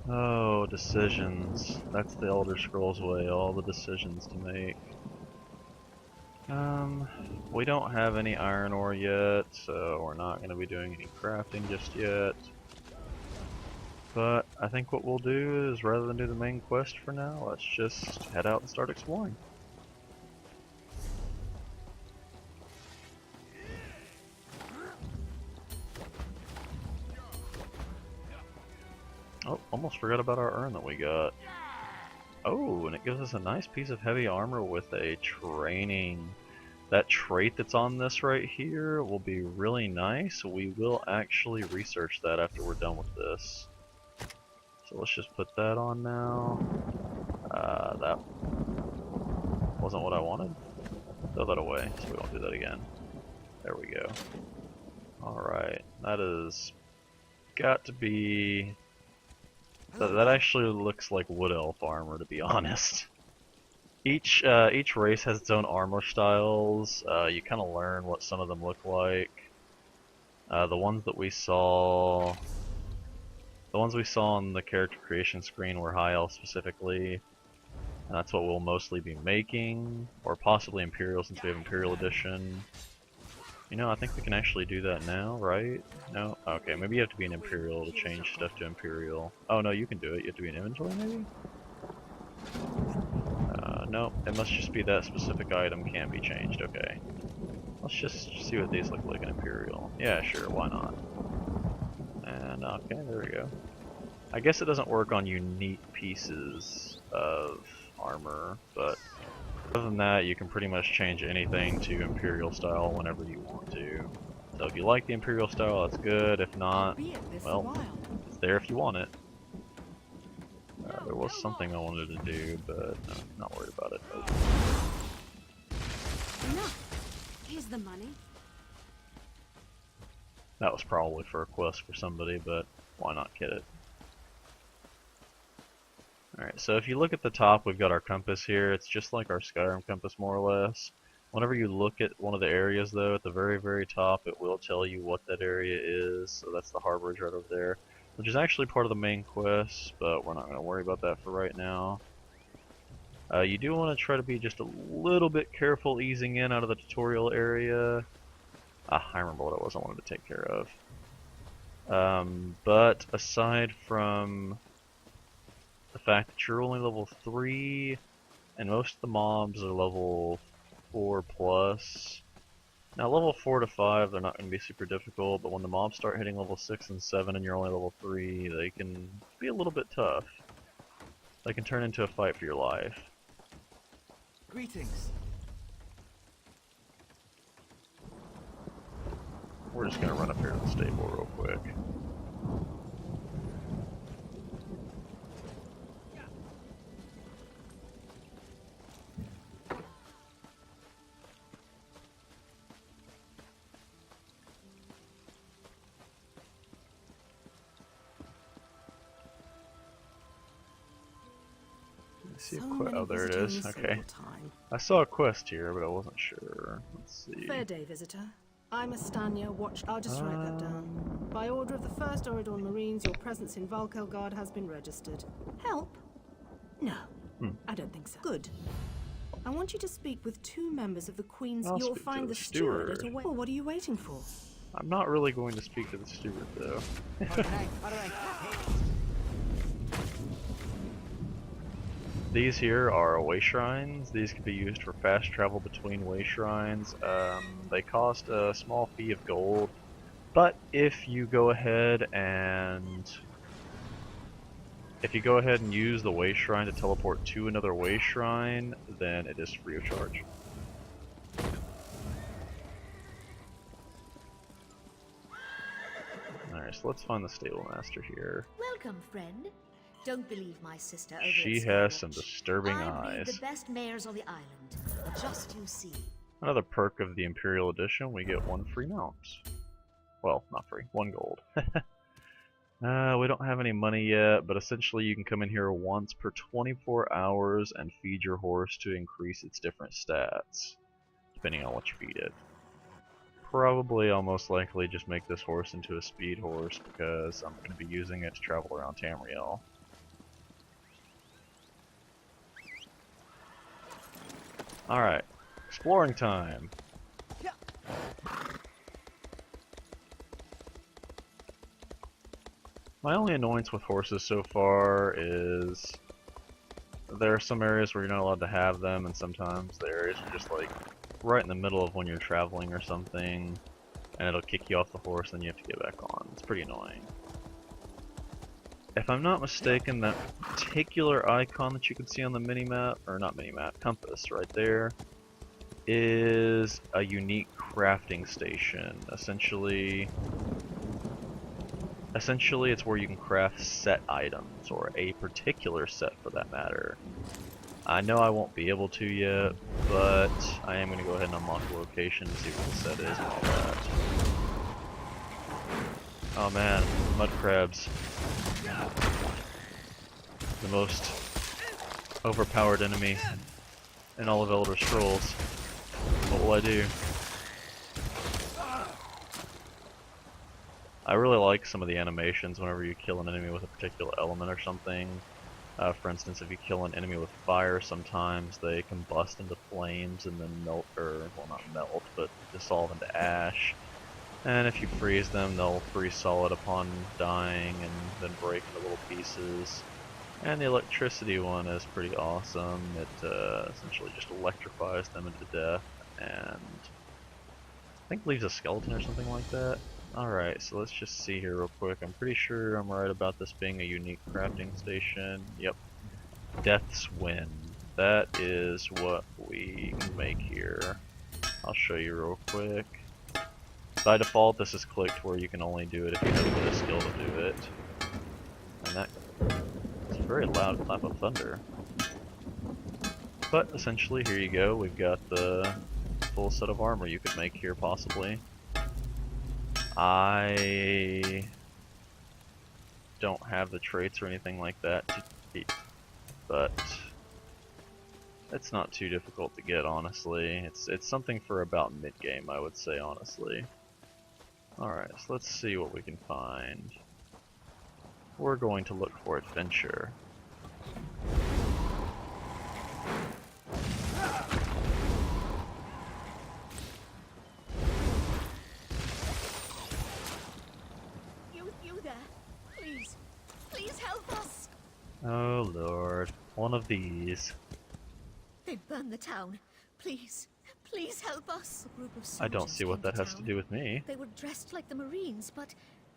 Oh, decisions. That's the Elder Scrolls way, all the decisions to make. We don't have any iron ore yet, so we're not going to be doing any crafting just yet. But I think what we'll do is, rather than do the main quest for now, let's just head out and start exploring. Oh, almost forgot about our urn that we got. Oh, and it gives us a nice piece of heavy armor with a training. That trait that's on this right here will be really nice. We will actually research that after we're done with this. So let's just put that on now. That wasn't what I wanted. Throw that away so we won't do that again. There we go. Alright, that is got to be... That actually looks like wood elf armor, to be honest. Each race has its own armor styles. You kind of learn what some of them look like. The ones we saw on the character creation screen were high elf specifically. And that's what we'll mostly be making, or possibly Imperial since we have Imperial Edition. You know, I think we can actually do that now, right? No? Okay, maybe you have to be an Imperial to change stuff to Imperial. Oh no, you can do it. You have to be an inventory, maybe? No, it must just be that specific item can't be changed. Okay. Let's just see what these look like in Imperial. Yeah, sure, why not? And, okay, there we go. I guess it doesn't work on unique pieces of armor, but other than that, you can pretty much change anything to Imperial style whenever you want to. So if you like the Imperial style, that's good. If not, well, it's there if you want it. There was something I wanted to do, but no, not worried about it. Nope. Enough. Here's the money. That was probably for a quest for somebody, but why not get it? Alright, so if you look at the top, we've got our compass here. It's just like our Skyrim compass, more or less. Whenever you look at one of the areas, though, at the very, very top, it will tell you what that area is. So that's the harborage right over there, which is actually part of the main quest, but we're not going to worry about that for right now. You do want to try to be just a little bit careful easing in out of the tutorial area. Ah, I remember what it was I wanted to take care of. But aside from the fact that you're only level 3, and most of the mobs are level 4 plus. Now level 4 to 5 they're not going to be super difficult, but when the mobs start hitting level 6 and 7 and you're only level 3, they can be a little bit tough. They can turn into a fight for your life. Greetings. We're just going to run up here to the stable real quick. See a quest. Oh, there it is. Okay. I saw a quest here, but I wasn't sure. Let's see. Fair day, visitor. I'm Astanya, I'll just write that down. By order of the 1st Oridon Marines, your presence in Valkelgard has been registered. Help? No, I don't think so. Good. I want you to speak with 2 members of the Queen's... You'll find the steward at a... Well, what are you waiting for? I'm not really going to speak to the steward, though. These here are way shrines. These can be used for fast travel between way shrines. They cost a small fee of gold, but if you go ahead and use the way shrine to teleport to another way shrine, then it is free of charge. Alright, so let's find the stable master here. Welcome, friend. Don't believe my sister over She has some disturbing eyes. The best mares on the island. Just you see. Another perk of the Imperial Edition, we get 1 free mount. Well, not free, 1 gold. We don't have any money yet, but essentially you can come in here once per 24 hours and feed your horse to increase its different stats, depending on what you feed it. Probably, I'll most likely just make this horse into a speed horse because I'm going to be using it to travel around Tamriel. Alright, exploring time. My only annoyance with horses so far is there are some areas where you're not allowed to have them, and sometimes the areas are just like right in the middle of when you're traveling or something, and it'll kick you off the horse and you have to get back on. It's pretty annoying. If I'm not mistaken, that particular icon that you can see on the minimap, or not minimap, compass right there, is a unique crafting station. Essentially, it's where you can craft set items, or a particular set for that matter. I know I won't be able to yet, but I am going to go ahead and unlock the location and see what the set is and all that. Oh man, mud crabs. The most overpowered enemy in all of Elder Scrolls. What will I do? I really like some of the animations whenever you kill an enemy with a particular element or something. For instance, if you kill an enemy with fire, sometimes they combust into flames and then melt, or, well, not melt, but dissolve into ash. And if you freeze them, they'll freeze solid upon dying and then break into little pieces. And the electricity one is pretty awesome. It essentially just electrifies them into death, and I think leaves a skeleton or something like that. Alright, so let's just see here real quick. I'm pretty sure I'm right about this being a unique crafting station. Yep. Death's Wind. That is what we can make here. I'll show you real quick. By default, this is clicked where you can only do it if you have a bit of skill to do it. And that is a very loud clap of thunder. But essentially, here you go. We've got the full set of armor you could make here, possibly. I don't have the traits or anything like that to beat, but it's not too difficult to get, honestly. It's something for about mid-game, I would say, honestly. Alright, so let's see what we can find. We're going to look for adventure. You there? Please help us! Oh lord, one of these. They burned the town. Please help us! A group of I don't soldiers see what came that has to town. do with me. They were dressed like the Marines, but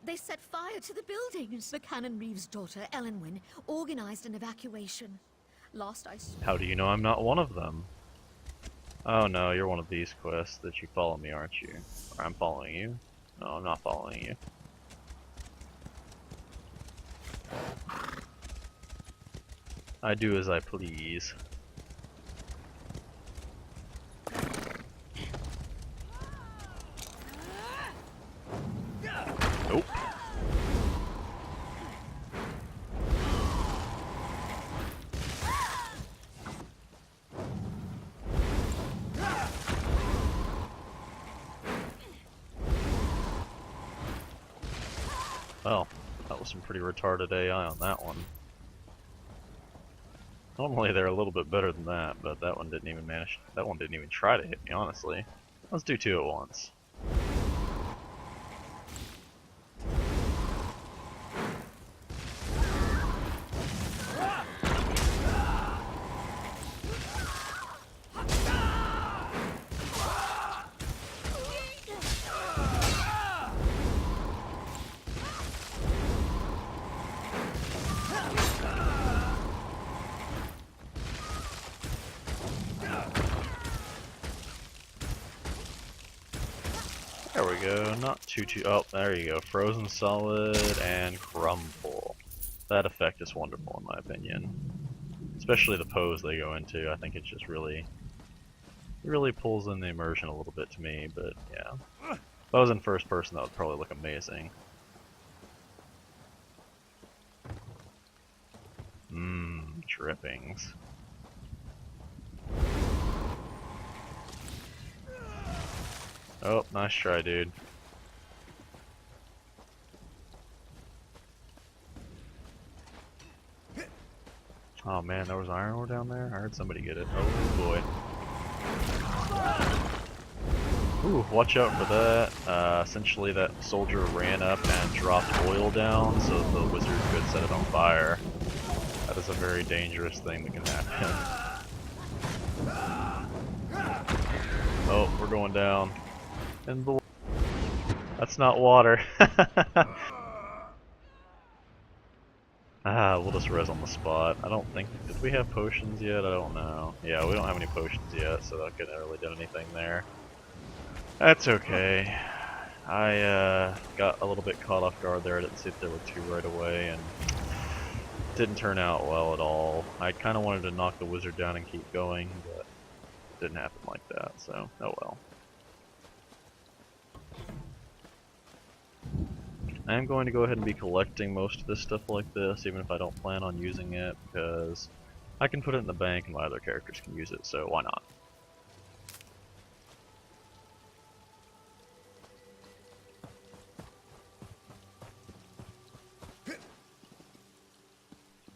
they set fire to the buildings. The Canon Reeves' daughter, Elenwyn, organized an evacuation. Last I saw... How do you know I'm not one of them? Oh no, you're one of these quests that you follow me, aren't you? Or I'm following you? No, I'm not following you. I do as I please. Nope. Well, that was some pretty retarded AI on that one. Normally they're a little bit better than that, but that one didn't even manage. That one didn't even try to hit me, honestly. Let's do two at once. There we go, not too, oh, there you go, frozen solid and crumble. That effect is wonderful in my opinion. Especially the pose they go into, I think it just really pulls in the immersion a little bit to me, but yeah. If I was in first person, that would probably look amazing. Drippings. Oh, nice try, dude. Oh man, there was iron ore down there? I heard somebody get it. Oh boy. Ooh, watch out for that. Essentially that soldier ran up and dropped oil down, so the wizard could set it on fire. That is a very dangerous thing that can happen. Oh, we're going down. In the... That's not water. We'll just res on the spot. I don't think... Did we have potions yet? I don't know. Yeah, we don't have any potions yet, so that couldn't have really done anything there. That's okay. I got a little bit caught off guard there. I didn't see if there were two right away, and it didn't turn out well at all. I kind of wanted to knock the wizard down and keep going, but it didn't happen like that, so oh well. I am going to go ahead and be collecting most of this stuff like this, even if I don't plan on using it, because I can put it in the bank and my other characters can use it, so why not?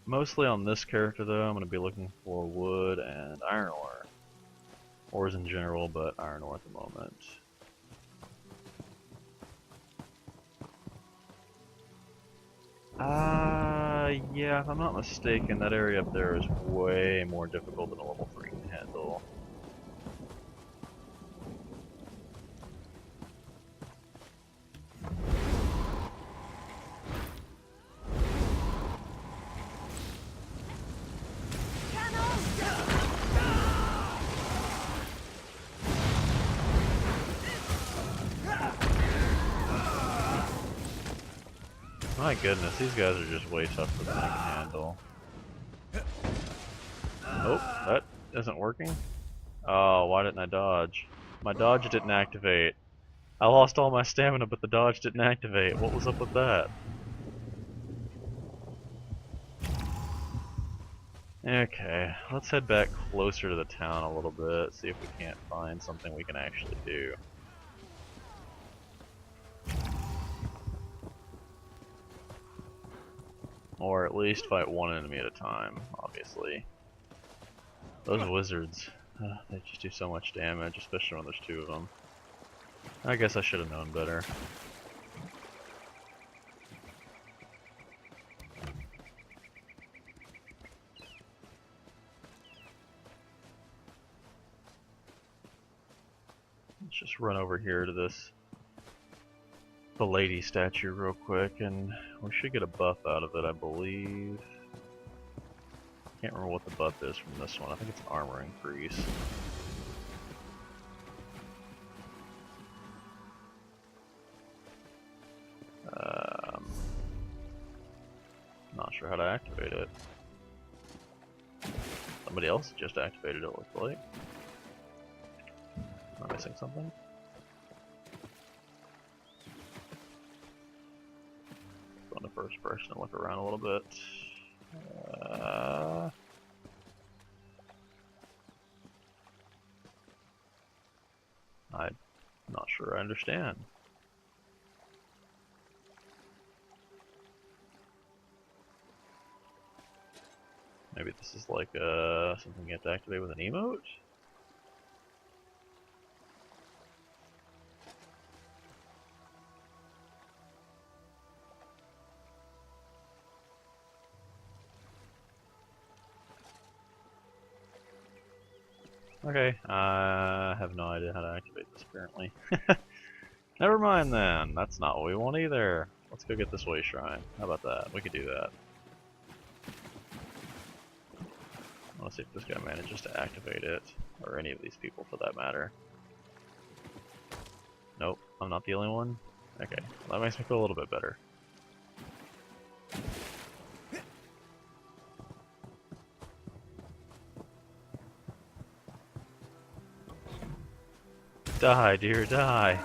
Mostly on this character though, I'm going to be looking for wood and iron ore. Ores in general, but iron ore at the moment. Yeah, if I'm not mistaken, that area up there is way more difficult than a level 3 can handle. My goodness, these guys are just way tougher than I can handle. Oh, that isn't working? Oh, why didn't I dodge? My dodge didn't activate. I lost all my stamina, but the dodge didn't activate. What was up with that? Okay, let's head back closer to the town a little bit, see if we can't find something we can actually do. Or at least fight one enemy at a time, obviously. Those wizards, they just do so much damage, especially when there's two of them. I guess I should have known better. Let's just run over here to the lady statue real quick, and we should get a buff out of it, I believe. Can't remember what the buff is from this one. I think it's an armor increase. Not sure how to activate it. Somebody else just activated it, looks like. Am I missing something? Go into first person and look around a little bit. I'm not sure I understand. Maybe this is like something you have to activate with an emote? Okay, I have no idea how to activate this apparently. Never mind then, that's not what we want either. Let's go get this way shrine. How about that? We could do that. Let's see if this guy manages to activate it, or any of these people for that matter. Nope, I'm not the only one? Okay, that makes me feel a little bit better. Die, deer, die!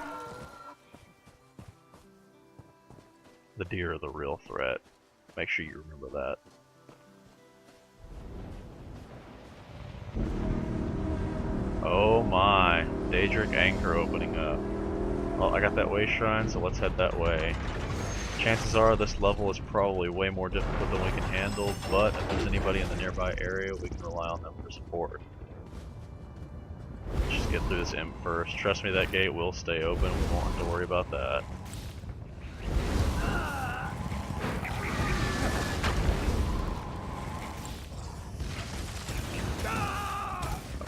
The deer are the real threat. Make sure you remember that. Oh my, Daedric Anchor opening up. Well, I got that way shrine, so let's head that way. Chances are this level is probably way more difficult than we can handle, but if there's anybody in the nearby area, we can rely on them for support. get through this imp first. Trust me, that gate will stay open. We won't have to worry about that.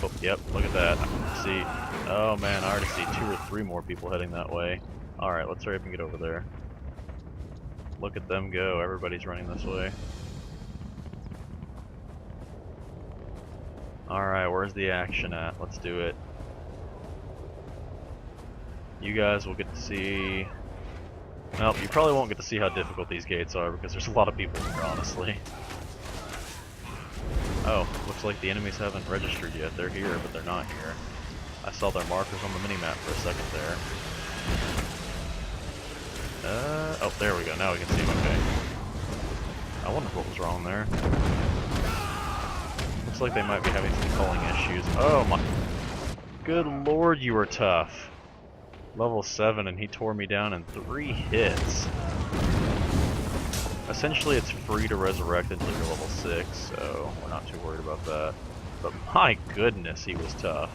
Oh, yep, look at that. See, oh man, I already see 2 or 3 more people heading that way. Alright, let's hurry up and get over there. Look at them go, everybody's running this way. Alright, where's the action at? Let's do it. You guys will get to see... Well, you probably won't get to see how difficult these gates are because there's a lot of people here, honestly. Oh, looks like the enemies haven't registered yet. They're here, but they're not here. I saw their markers on the minimap for a second there. Oh, there we go. Now we can see them okay. I wonder what was wrong there. Looks like they might be having some culling issues. Oh my... Good lord, you were tough. Level 7 and he tore me down in 3 hits. Essentially it's free to resurrect until you're level 6, so we're not too worried about that. But my goodness, he was tough.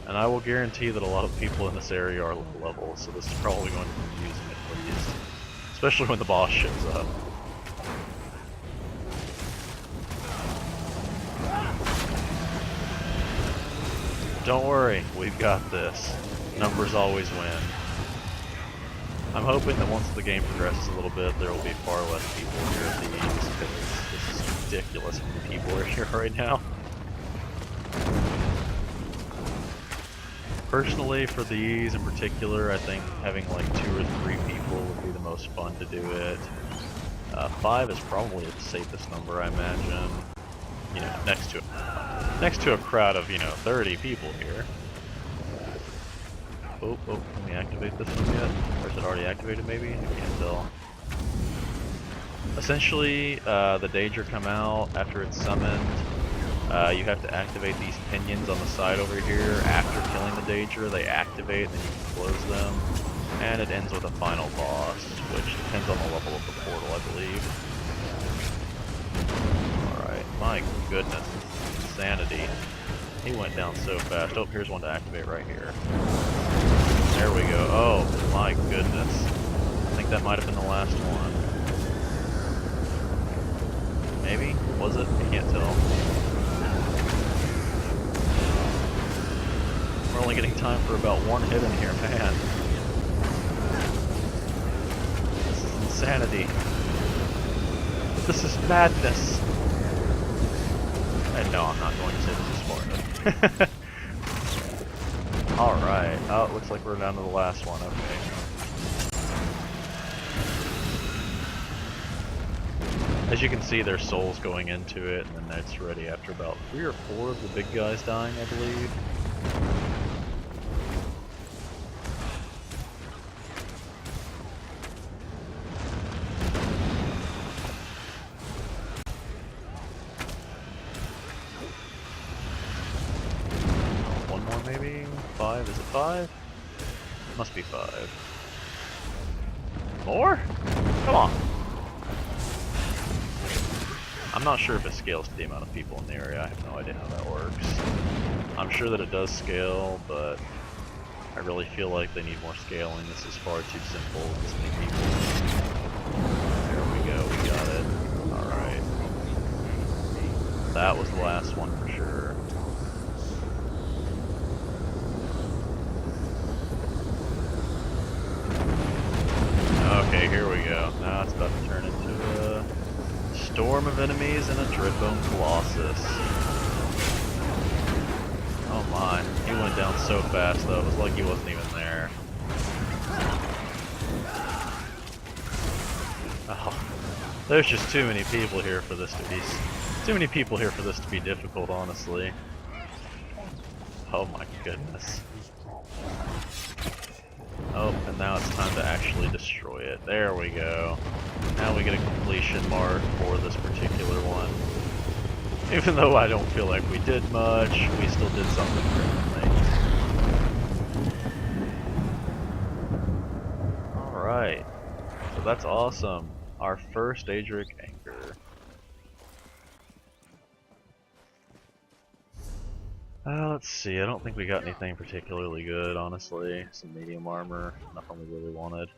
And I will guarantee that a lot of people in this area are low level, so this is probably going to be confusing at least. Especially when the boss shows up. Don't worry, we've got this. Numbers always win. I'm hoping that once the game progresses a little bit, there will be far less people here at these, because this is ridiculous how many people are here right now. Personally, for these in particular, I think having like 2 or 3 people would be the most fun to do it. 5 is probably the safest number, I imagine. You know, next to a crowd of, 30 people here. Oh, can we activate this one yet? Or is it already activated maybe? I can't tell. Essentially, the Daedra come out after it's summoned. You have to activate these pinions on the side over here. After killing the Daedra, they activate, and then you can close them. And it ends with a final boss, which depends on the level of the portal, I believe. Alright, my goodness, insanity. He went down so fast. Oh, here's one to activate right here. There we go. Oh, my goodness. I think that might have been the last one. Maybe? Was it? I can't tell. We're only getting time for about 1 hit in here, man. This is insanity. This is madness. And no, I'm not going to say this is Sparta. Alright. Oh, it looks like we're down to the last one. Okay. As you can see, there's souls going into it, and then it's ready after about 3 or 4 of the big guys dying, I believe. One more maybe? 5? Is it 5? Must be 5. More? Come on. I'm not sure if it scales to the amount of people in the area. I have no idea how that works. I'm sure that it does scale, but I really feel like they need more scaling. This is far too simple with this many people. There we go, we got it. Alright. That was the last one for sure. Okay, here we go. Now it's about to turn into a storm of enemies and a Dreadbone Colossus. Oh my, he went down so fast though, it was like he wasn't even there. Oh, there's just too many people here for this to be difficult, honestly. Oh my goodness. Oh, and now it's time to actually destroy it. There we go. Now we get a completion mark for this particular one. Even though I don't feel like we did much, we still did something differently. Alright. So that's awesome. Our first Daedric Anchor. Let's see, I don't think we got anything particularly good, honestly. Some medium armor, nothing we really wanted.